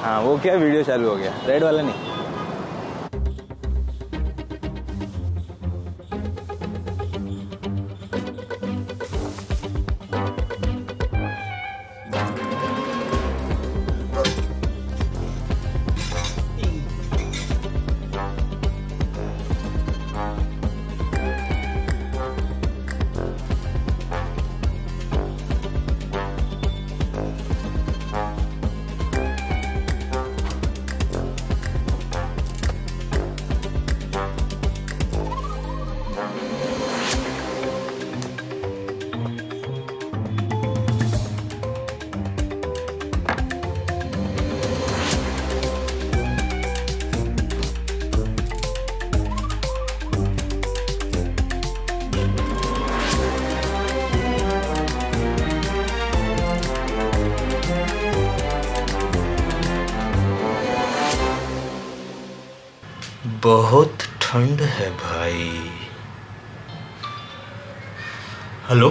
हाँ वो क्या वीडियो चालू हो गया, रेड वाला नहीं। बहुत ठंड है भाई। हेलो,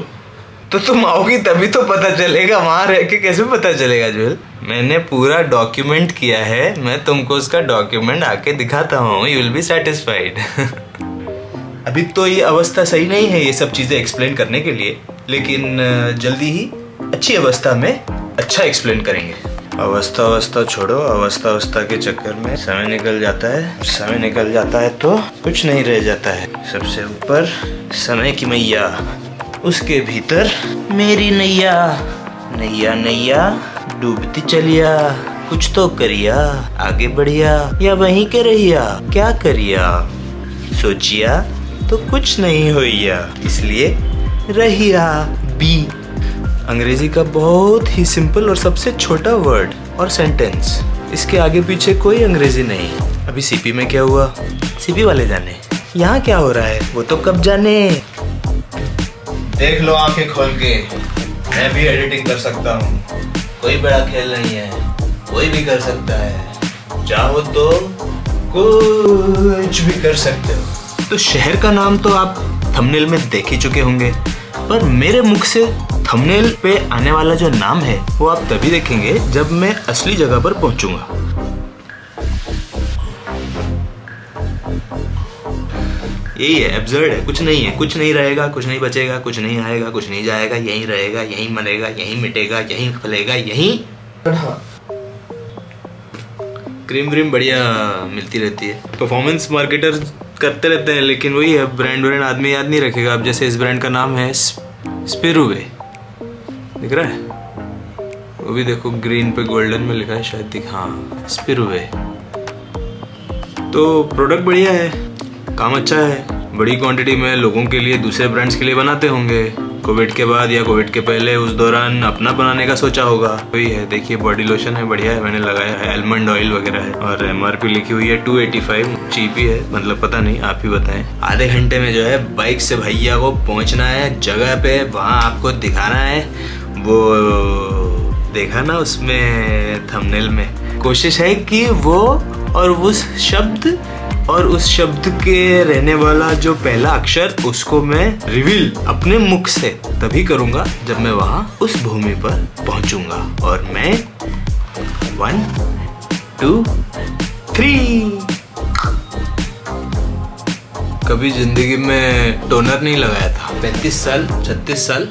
तो तुम आओगी तभी तो पता चलेगा, वहां रह के कैसे पता चलेगा ज्वेल? मैंने पूरा डॉक्यूमेंट किया है, मैं तुमको उसका डॉक्यूमेंट आके दिखाता हूँ, यू विल बी सेटिस्फाइड। अभी तो ये अवस्था सही नहीं है ये सब चीजें एक्सप्लेन करने के लिए, लेकिन जल्दी ही अच्छी अवस्था में अच्छा एक्सप्लेन करेंगे। अवस्था छोड़ो, अवस्था के चक्कर में समय निकल जाता है, समय निकल जाता है तो कुछ नहीं रह जाता है। सबसे ऊपर समय की मैया, उसके भीतर मेरी नैया, नैया नैया डूबती चलिया, कुछ तो करिया, आगे बढ़िया या वहीं के रहिया, क्या करिया, सोचिया तो कुछ नहीं होइया, इसलिए रहिया। बी अंग्रेजी का बहुत ही सिंपल और सबसे छोटा वर्ड और सेंटेंस, इसके आगे पीछे कोई अंग्रेजी नहीं। अभी सीपी में क्या हुआ, सीपी वाले जाने, यहाँ क्या हो रहा है वो तो कब जाने। देख लो आंखें खोल के, मैं भी एडिटिंग कर सकता हूँ, कोई बड़ा खेल नहीं है, कोई भी कर सकता है, चाहो तो कुछ भी कर सकते हो। तो शहर का नाम तो आप थंबनेल में देख ही चुके होंगे, पर मेरे मुख से थंबनेल पे आने वाला जो नाम है वो आप तभी देखेंगे जब मैं असली जगह पर पहुंचूंगा। यही है, एब्सर्ड है, कुछ नहीं है, कुछ नहीं रहेगा, कुछ नहीं बचेगा, कुछ नहीं आएगा, कुछ नहीं जाएगा, यहीं रहेगा, यहीं मरेगा, यहीं मिटेगा, यहीं फलेगा, यहीं। क्रीम व्रीम बढ़िया मिलती रहती है। परफॉर्मेंस मार्केटर करते रहते हैं, लेकिन वही है, ब्रांड आदमी याद नहीं रखेगा। अब जैसे इस ब्रांड का नाम है स्पिरुवे, दिख रहा है, वो भी देखो ग्रीन पे गोल्डन में लिखा है शायद, दिख, हाँ स्पिरुवे। तो प्रोडक्ट बढ़िया है, काम अच्छा है, बड़ी क्वांटिटी में लोगों के लिए, दूसरे ब्रांड्स के लिए बनाते होंगे। कोविड के बाद या कोविड के पहले उस दौरान अपना बनाने का सोचा होगा। वही है, देखिए बॉडी लोशन है, बढ़िया है, मैंने लगाया है, आलमंड ऑयल वगैरह है, और MRP लिखी हुई है 285, चीप ही है, मतलब पता नहीं, आप ही बताएं। आधे घंटे में जो है बाइक से भैया को पहुंचना है जगह पे, वहाँ आपको दिखाना है, वो देखा ना उसमें थंबनेल में, कोशिश है कि वो और उस शब्द और उस शब्द के रहने वाला जो पहला अक्षर, उसको मैं रिवील अपने मुख से तभी करूंगा जब मैं वहां उस भूमि पर पहुंचूंगा। और मैं 1 2 3 कभी जिंदगी में टोनर नहीं लगाया था, 35 साल 36 साल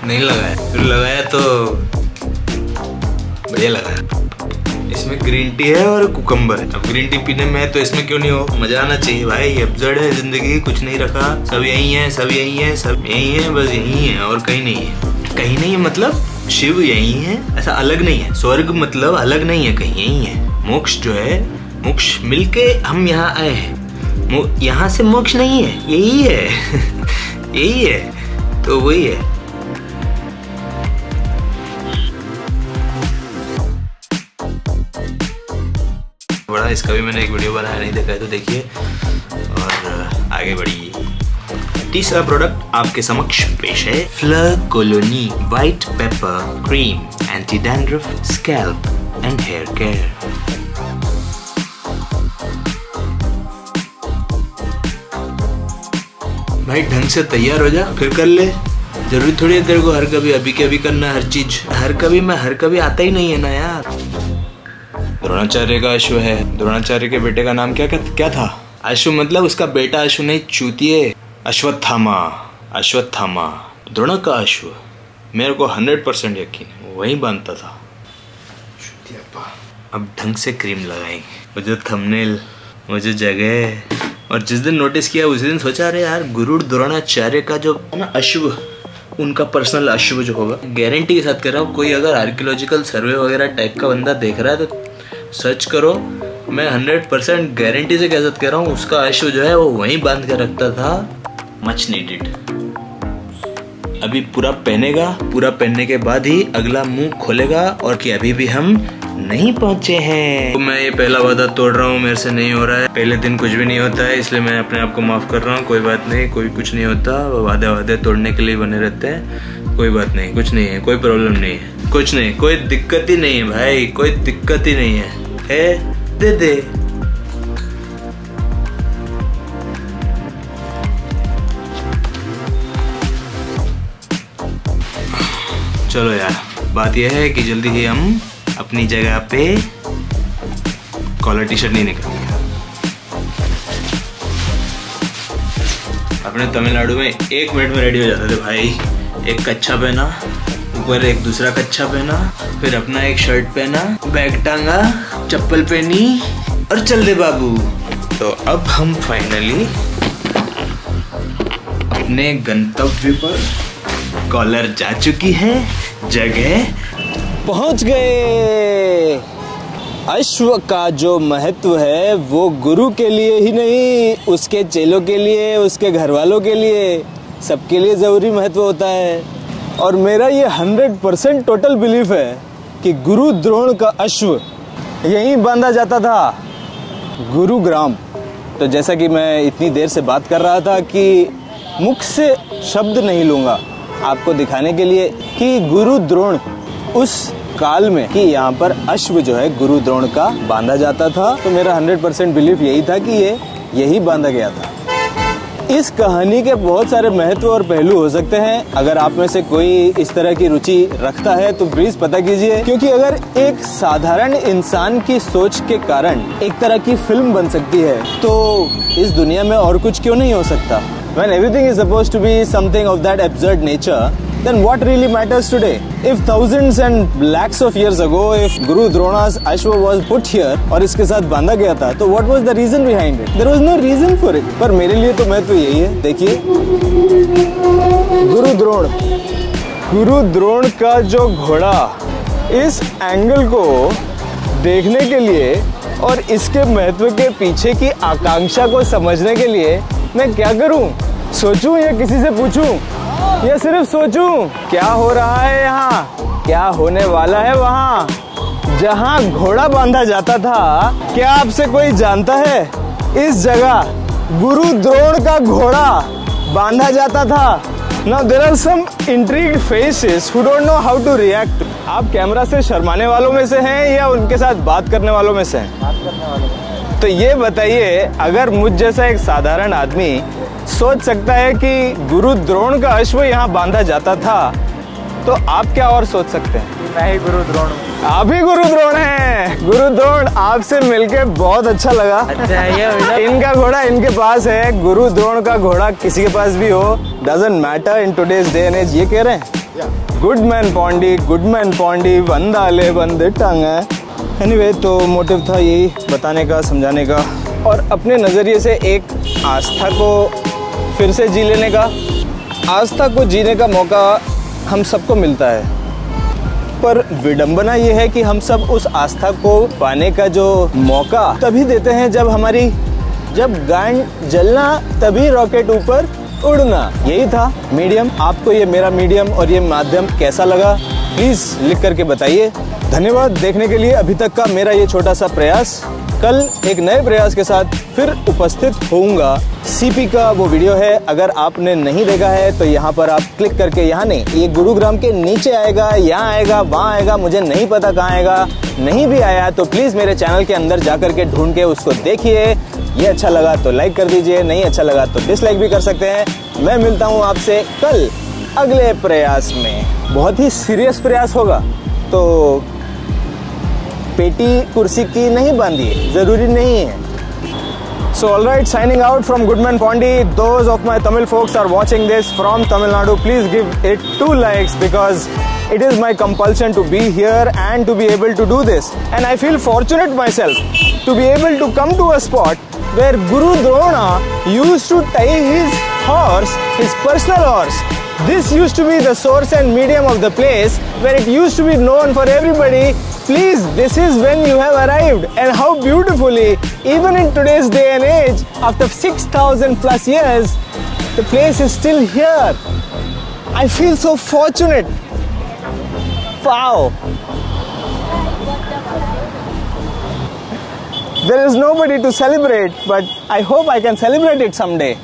नहीं लगाया, फिर लगाया तो बढ़िया लगाया। इसमें ग्रीन टी है और कुकम्बर है। अब ग्रीन टी पीने में तो इसमें क्यों नहीं हो, मजा आना चाहिए भाई, एब्सर्ड है जिंदगी, कुछ नहीं रखा, सब यही है, सब यही है, सब यही है, बस यही है और कहीं नहीं है। कहीं नहीं है मतलब शिव यही है, ऐसा अलग नहीं है। स्वर्ग मतलब अलग नहीं है, कहीं यही है। मोक्ष जो है, मोक्ष मिलके हम यहाँ आए हैं, यहाँ से मोक्ष नहीं है, यही है। यही है, तो वही है। बड़ा इसका भी मैंने एक वीडियो बनाया, नहीं देखा है तो देखिए और आगे बढ़िए। तीसरा प्रोडक्ट आपके समक्ष पेश है फ्लर colony white paper cream, anti dandruff, scalp and hair care. भाई ढंग से तैयार हो जा, फिर कर ले, जरूरी थोड़ी है तेरे को हर कभी अभी के अभी करना हर चीज। हर कभी आता ही नहीं है ना यार। द्रोणाचार्य का अश्व है। द्रोणाचार्य के बेटे का नाम क्या था? अश्व मतलब उसका बेटा अश्व नहीं चूतिए, अश्वत्थामा। अश्वत्थामा द्रोण का अश्व। मेरे को 100% यकीन है वही बांधता था। अब ढंग से क्रीम लगाएंगे। वो जो थंबनेल, वो जो जगह, और जिस दिन नोटिस किया उसी दिन सोचा अरे यार गुरु द्रोणाचार्य का जो है ना अश्व, उनका पर्सनल अश्व जो होगा, गारंटी के साथ कह रहा हूँ, कोई अगर आर्कियोलॉजिकल सर्वे वगैरह टाइप का बंदा देख रहा है तो सर्च करो। मैं 100% गारंटी से कह कह रहा हूँ उसका अश्व जो है वो वहीं बांध के रखता था। Much needed. अभी पूरा पहनेगा, पूरा पहनने के बाद ही अगला मुंह खोलेगा और कि अभी भी हम नहीं पहुंचे हैं। तो मैं ये पहला वादा तोड़ रहा हूँ, मेरे से नहीं हो रहा है। पहले दिन कुछ भी नहीं होता है, इसलिए मैं अपने आप को माफ कर रहा हूँ। कोई बात नहीं, कोई कुछ नहीं होता। वादे तोड़ने के लिए बने रहते हैं। कोई बात नहीं, कुछ नहीं है, कोई प्रॉब्लम नहीं है, कुछ नहीं, कोई दिक्कत ही नहीं है भाई, कोई दिक्कत ही नहीं है दे दे। चलो यार, बात यह है कि जल्दी ही हम अपनी जगह पे कॉलर टी शर्ट नहीं निकलेंगे। अपने तमिलनाडु में 1 मिनट में रेडी हो जाते थे भाई। एक कच्छा पहना, ऊपर एक दूसरा कच्छा पहना, फिर अपना एक शर्ट पहना, बैग टांगा, चप्पल पहनी और चल दे बाबू। तो अब हम फाइनली अपने गंतव्य पर, कॉलर जा चुकी है, जगह पहुंच गए। अश्व का जो महत्व है वो गुरु के लिए ही नहीं, उसके चेलों के लिए, उसके घर वालों के लिए, सबके लिए जरूरी महत्व होता है। और मेरा ये 100% टोटल बिलीफ है कि गुरु द्रोण का अश्व यहीं बांधा जाता था, गुरुग्राम। तो जैसा कि मैं इतनी देर से बात कर रहा था कि मुख से शब्द नहीं लूंगा आपको दिखाने के लिए कि गुरु द्रोण उस काल में कि यहाँ पर अश्व जो है गुरु द्रोण का बांधा जाता था। तो मेरा 100% बिलीफ यही था कि ये यही बांधा गया था। इस कहानी के बहुत सारे महत्व और पहलू हो सकते हैं। अगर आप में से कोई इस तरह की रुचि रखता है तो प्लीज पता कीजिए, क्योंकि अगर एक साधारण इंसान की सोच के कारण एक तरह की फिल्म बन सकती है तो इस दुनिया में और कुछ क्यों नहीं हो सकता। When everything is supposed to be something of that absurd nature, then what really matters today? If thousands and lakhs of years ago, if Guru Drona's Ashwa was put here और इसके साथ बांधा गया था, तो what was the reason behind it? There was no reason for it. पर मेरे लिए तो महत्व यही है। देखिए, गुरु द्रोण का जो घोड़ा, इस एंगल को देखने के लिए और इसके महत्व के पीछे की आकांक्षा को समझने के लिए मैं क्या करूं? सोचूं या किसी से पूछूं या सिर्फ सोचूं? क्या हो रहा है यहाँ, क्या होने वाला है वहाँ जहाँ घोड़ा बांधा जाता था? क्या आपसे कोई जानता है इस जगह गुरु द्रोण का घोड़ा बांधा जाता था? Now there are some intrigued faces who don't know how to react. आप कैमरा से शर्माने वालों में से हैं या उनके साथ बात करने वालों में से हैं? बात करने वालों में। तो ये बताइए, अगर मुझ जैसा एक साधारण आदमी सोच सकता है कि गुरु द्रोण का अश्व यहाँ बांधा जाता था, तो आप क्या और सोच सकते हैं? मैं ही गुरु द्रोण हूँ। आप ही गुरु द्रोण हैं। गुरु द्रोण, आपसे मिलके बहुत अच्छा लगा। अच्छा, इनका घोड़ा इनके पास है, गुरु द्रोण का घोड़ा किसी के पास भी हो, doesn't matter in today's day and age. ये कह रहे हैं गुड मैन पौंडी वंदाले बंद टांगा। एनीवे, तो मोटिव था यही बताने का, समझाने का और अपने नज़रिए से एक आस्था को फिर से जी लेने का। आस्था को जीने का मौका हम सबको मिलता है, पर विडंबना ये है कि हम सब उस आस्था को पाने का जो मौका तभी देते हैं जब गांड जलना तभी रॉकेट ऊपर उड़ना। यही था मीडियम। आपको ये मेरा मीडियम और ये माध्यम कैसा लगा प्लीज लिख करके बताइए। धन्यवाद देखने के लिए अभी तक का मेरा ये छोटा सा प्रयास। कल एक नए प्रयास के साथ फिर उपस्थित होऊंगा। सीपी का वो वीडियो है, अगर आपने नहीं देखा है तो यहाँ पर आप क्लिक करके, यहाँ नहीं, ये गुरुग्राम के नीचे आएगा, यहाँ आएगा, वहाँ आएगा, मुझे नहीं पता कहाँ आएगा। नहीं भी आया तो प्लीज मेरे चैनल के अंदर जा करके ढूंढ के उसको देखिए। ये अच्छा लगा तो लाइक कर दीजिए, नहीं अच्छा लगा तो डिसलाइक भी कर सकते हैं। मैं मिलता हूँ आपसे कल अगले प्रयास में। बहुत ही सीरियस प्रयास होगा, तो पेटी कुर्सी की नहीं बांधी है, जरूरी नहीं है। So alright, signing out from Goodman Pondy. Those of my Tamil folks are watching this from Tamil Nadu. Please give it 2 likes because it is my compulsion to be here and to be able to do this. And I feel fortunate myself to be able to come to a spot where Guru Drona used to tie his horse, his personal horse. This used to be the source and medium of the place where it used to be known for everybody. Please, this is when you have arrived, and how beautifully, even in today's day and age, after 6,000 plus years, the place is still here. I feel so fortunate. Wow. There is nobody to celebrate, but I hope I can celebrate it someday.